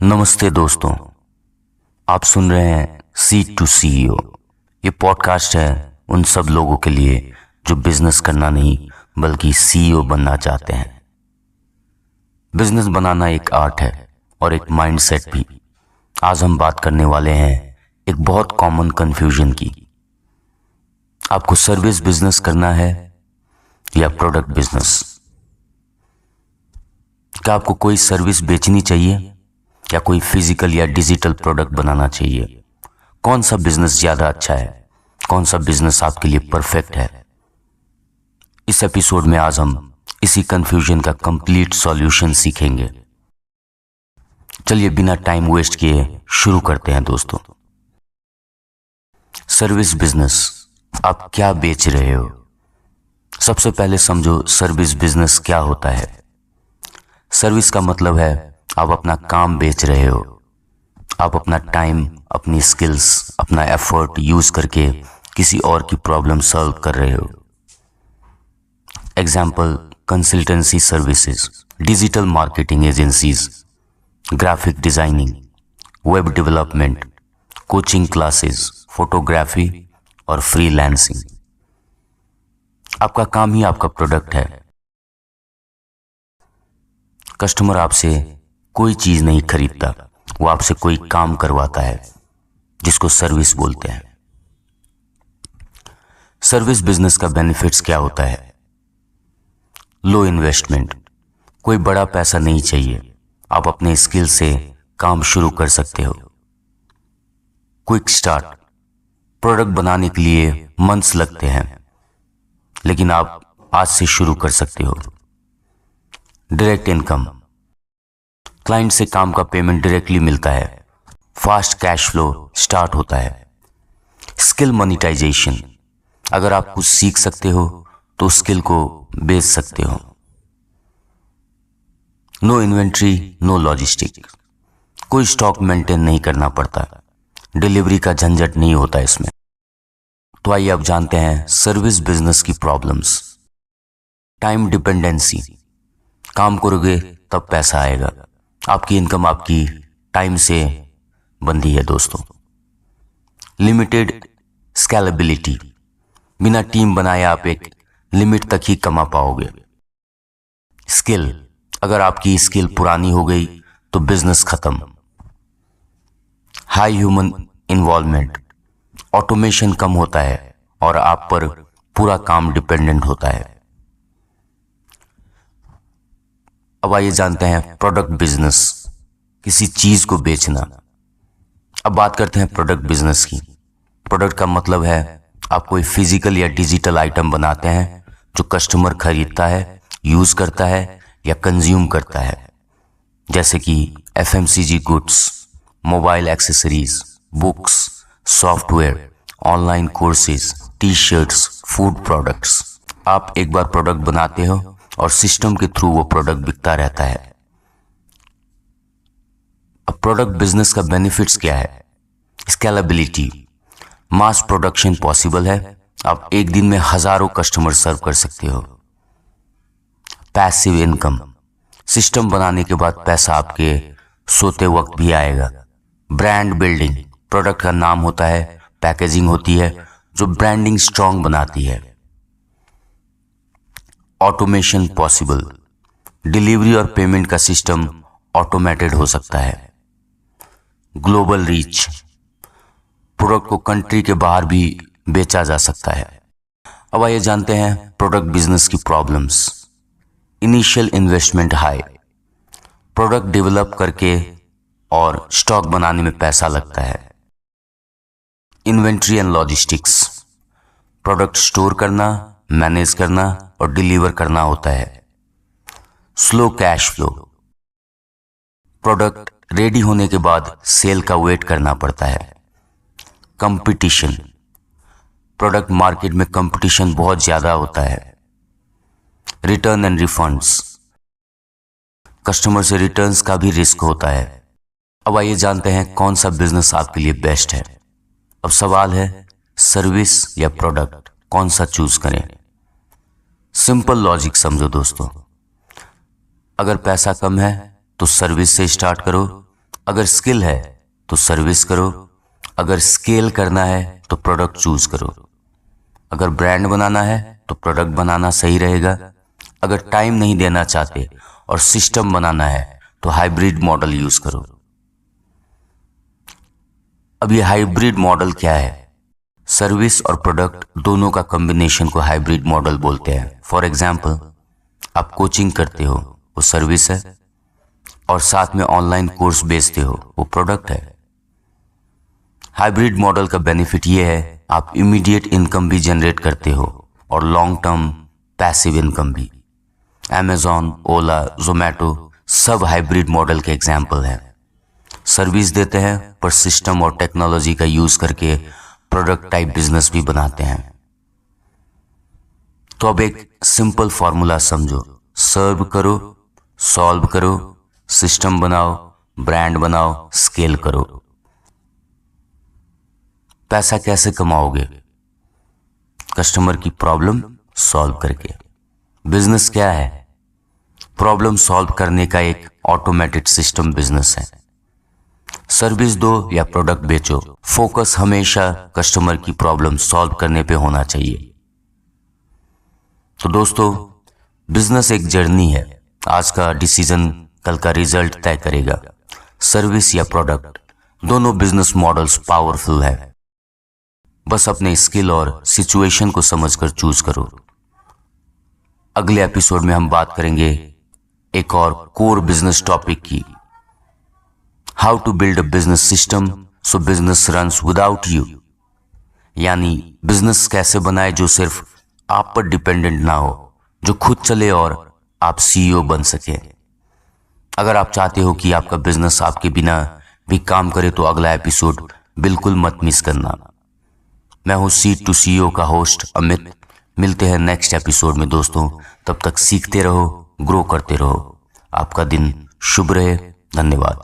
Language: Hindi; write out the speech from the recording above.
नमस्ते दोस्तों, आप सुन रहे हैं सीट टू सीईओ। ये पॉडकास्ट है उन सब लोगों के लिए जो बिजनेस करना नहीं बल्कि सीईओ बनना चाहते हैं। बिजनेस बनाना एक आर्ट है और एक माइंडसेट भी। आज हम बात करने वाले हैं एक बहुत कॉमन कंफ्यूजन की। आपको सर्विस बिजनेस करना है या प्रोडक्ट बिजनेस? क्या आपको कोई सर्विस बेचनी चाहिए या कोई फिजिकल या डिजिटल प्रोडक्ट बनाना चाहिए? कौन सा बिजनेस ज्यादा अच्छा है? कौन सा बिजनेस आपके लिए परफेक्ट है? इस एपिसोड में आज हम इसी कंफ्यूजन का कंप्लीट सॉल्यूशन सीखेंगे। चलिए बिना टाइम वेस्ट किए शुरू करते हैं दोस्तों। सर्विस बिजनेस, आप क्या बेच रहे हो? सबसे पहले समझो सर्विस बिजनेस क्या होता है। सर्विस का मतलब है आप अपना काम बेच रहे हो। आप अपना टाइम, अपनी स्किल्स, अपना एफर्ट यूज करके किसी और की प्रॉब्लम सॉल्व कर रहे हो। Example, consultancy services, digital marketing agencies, graphic designing, web development, coaching classes, photography और फ्रीलांसिंग। आपका काम ही आपका प्रोडक्ट है। कस्टमर आपसे कोई चीज नहीं खरीदता, वो आपसे कोई काम करवाता है जिसको सर्विस बोलते हैं। सर्विस बिजनेस का बेनिफिट्स क्या होता है? लो इन्वेस्टमेंट, कोई बड़ा पैसा नहीं चाहिए। आप अपने स्किल से काम शुरू कर सकते हो। क्विक स्टार्ट, प्रोडक्ट बनाने के लिए मंथ्स लगते हैं लेकिन आप आज से शुरू कर सकते हो। डायरेक्ट इनकम, क्लाइंट से काम का पेमेंट डायरेक्टली मिलता है। फास्ट कैश फ्लो स्टार्ट होता है। स्किल मोनेटाइजेशन, अगर आप कुछ सीख सकते हो तो स्किल को बेच सकते हो। नो इन्वेंट्री, नो लॉजिस्टिक, कोई स्टॉक मेंटेन नहीं करना पड़ता। डिलीवरी का झंझट नहीं होता इसमें। तो आइए अब जानते हैं सर्विस बिजनेस की प्रॉब्लम्स। टाइम डिपेंडेंसी, काम करोगे तब पैसा आएगा। आपकी इनकम आपकी टाइम से बंधी है दोस्तों। लिमिटेड स्केलेबिलिटी, बिना टीम बनाए आप एक लिमिट तक ही कमा पाओगे। स्किल, अगर आपकी स्किल पुरानी हो गई तो बिजनेस खत्म। हाई ह्यूमन इन्वॉल्वमेंट, ऑटोमेशन कम होता है और आप पर पूरा काम डिपेंडेंट होता है। अब आइए जानते हैं प्रोडक्ट बिजनेस, किसी चीज को बेचना। अब बात करते हैं प्रोडक्ट बिजनेस की। प्रोडक्ट का मतलब है आप कोई फिजिकल या डिजिटल आइटम बनाते हैं जो कस्टमर खरीदता है, यूज करता है या कंज्यूम करता है। जैसे कि FMCG goods, mobile accessories, books, software, online courses, T shirts, food products. आप एक बार प्रोडक्ट बनाते हो और सिस्टम के थ्रू वो प्रोडक्ट बिकता रहता है। अब प्रोडक्ट बिजनेस का बेनिफिट्स क्या है? स्केलेबिलिटी, मास प्रोडक्शन पॉसिबल है। आप एक दिन में हजारों कस्टमर सर्व कर सकते हो। पैसिव इनकम, सिस्टम बनाने के बाद पैसा आपके सोते वक्त भी आएगा। ब्रांड बिल्डिंग, प्रोडक्ट का नाम होता है, पैकेजिंग होती है जो ब्रांडिंग स्ट्रांग बनाती है। ऑटोमेशन पॉसिबल, डिलीवरी और पेमेंट का सिस्टम ऑटोमेटेड हो सकता है। ग्लोबल रीच, प्रोडक्ट को कंट्री के बाहर भी बेचा जा सकता है। अब आइए जानते हैं प्रोडक्ट बिजनेस की problems. Initial investment high, product develop करके और स्टॉक बनाने में पैसा लगता है। Inventory and logistics, product store करना, मैनेज करना और डिलीवर करना होता है। Slow cash flow, product ready होने के बाद सेल का वेट करना पड़ता है। कंपटीशन, प्रोडक्ट मार्केट में कंपटीशन बहुत ज्यादा होता है। रिटर्न एंड रिफंड्स, कस्टमर से रिटर्न्स का भी रिस्क होता है। अब आइए जानते हैं कौन सा बिजनेस आपके लिए बेस्ट है। अब सवाल है सर्विस या प्रोडक्ट, कौन सा चूज करें? सिंपल लॉजिक समझो दोस्तों, अगर पैसा कम है तो सर्विस से स्टार्ट करो, अगर स्किल है तो सर्विस करो, अगर स्केल करना है तो प्रोडक्ट चूज करो, अगर ब्रांड बनाना है तो प्रोडक्ट बनाना सही रहेगा, अगर टाइम नहीं देना चाहते और सिस्टम बनाना है तो हाइब्रिड मॉडल यूज करो। अब ये हाइब्रिड मॉडल क्या है? सर्विस और प्रोडक्ट दोनों का कॉम्बिनेशन को हाइब्रिड मॉडल बोलते हैं। फॉर एग्जाम्पल, आप कोचिंग करते हो, वो सर्विस है, और साथ में ऑनलाइन कोर्स बेचते हो, वो प्रोडक्ट है। हाइब्रिड मॉडल का बेनिफिट ये है, आप इमीडिएट इनकम भी जनरेट करते हो और लॉन्ग टर्म पैसिव इनकम भी। अमेजॉन, ओला, जोमैटो सब हाइब्रिड मॉडल के एग्जाम्पल हैं। सर्विस देते हैं पर सिस्टम और टेक्नोलॉजी का यूज करके प्रोडक्ट टाइप बिजनेस भी बनाते हैं। तो अब एक सिंपल फॉर्मूला समझो, सर्व करो, सॉल्व करो, सिस्टम बनाओ, ब्रांड बनाओ, स्केल करो। पैसा कैसे कमाओगे? कस्टमर की प्रॉब्लम सॉल्व करके। बिजनेस क्या है? प्रॉब्लम सॉल्व करने का एक ऑटोमेटेड सिस्टम बिजनेस है। सर्विस दो या प्रोडक्ट बेचो, फोकस हमेशा कस्टमर की प्रॉब्लम सॉल्व करने पे होना चाहिए। तो दोस्तों, बिजनेस एक जर्नी है। आज का डिसीजन कल का रिजल्ट तय करेगा। सर्विस या प्रोडक्ट, दोनों बिजनेस मॉडल्स पावरफुल है। बस अपने स्किल और सिचुएशन को समझकर चूज करो। अगले एपिसोड में हम बात करेंगे एक और कोर बिजनेस टॉपिक की, how to build a business system so business runs without you. यानी बिजनेस कैसे बनाए जो सिर्फ आप पर डिपेंडेंट ना हो, जो खुद चले और आप सीईओ बन सके। अगर आप चाहते हो कि आपका बिजनेस आपके बिना भी काम करे तो अगला एपिसोड बिल्कुल मत मिस करना। मैं हूं सीट टू सीईओ का होस्ट अमित। मिलते हैं नेक्स्ट एपिसोड में दोस्तों। तब तक सीखते रहो, ग्रो करते रहो। आपका दिन शुभ रहे। धन्यवाद।